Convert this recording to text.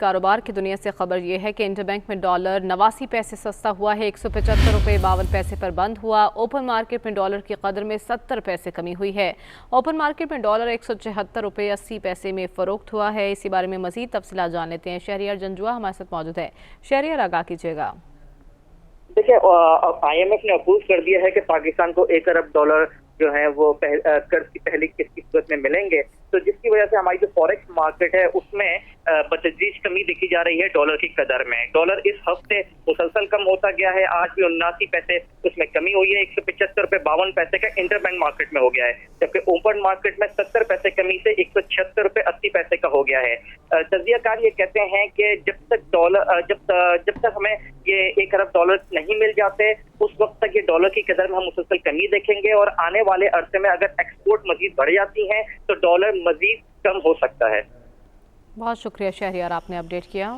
कारोबार की दुनिया से खबर यह है कि इंटरबैंक में डॉलर 89 पैसे सस्ता हुआ है। 175 रुपये 52 पैसे पर बंद हुआ। ओपन मार्केट में डॉलर की कदर में 70 पैसे कमी हुई है। ओपन मार्केट में डॉलर 176 रुपये 80 पैसे में फरोख्त हुआ है। इसी बारे में मजीद तफसीलात जान लेते हैं। शहरियार जंजुआ हमारे साथ मौजूद है। शहरियार, आगाह कीजिएगा। देखिए, IMF ने अप्रूव कर दिया है कि पाकिस्तान को 1 अरब डॉलर जो है वो कर्ज की पहली किस्त की सूरत में मिलेंगे, तो जिसकी वजह से हमारी जो फॉरेक्स मार्केट है उसमें बतदरीज कमी देखी जा रही है डॉलर की कदर में। डॉलर इस हफ्ते मुसलसल कम होता गया है। आज भी 79 पैसे उसमें कमी हुई है। 175 रुपये 52 पैसे का इंटरबैंक मार्केट में हो गया है, जबकि ओपन मार्केट में 70 पैसे कमी से 176 रुपये 80 पैसे का हो गया है। तजियाकार ये कहते हैं कि जब तक हमें ये 1 अरब डॉलर नहीं मिल जाते, उस वक्त तक ये डॉलर की कदर में हम मुसलसल कमी देखेंगे और आने वाले अरसे में अगर एक्सपोर्ट मजीद बढ़ जाती हैं तो डॉलर मजीद कम हो सकता है। बहुत शुक्रिया शहरियार, आपने अपडेट किया।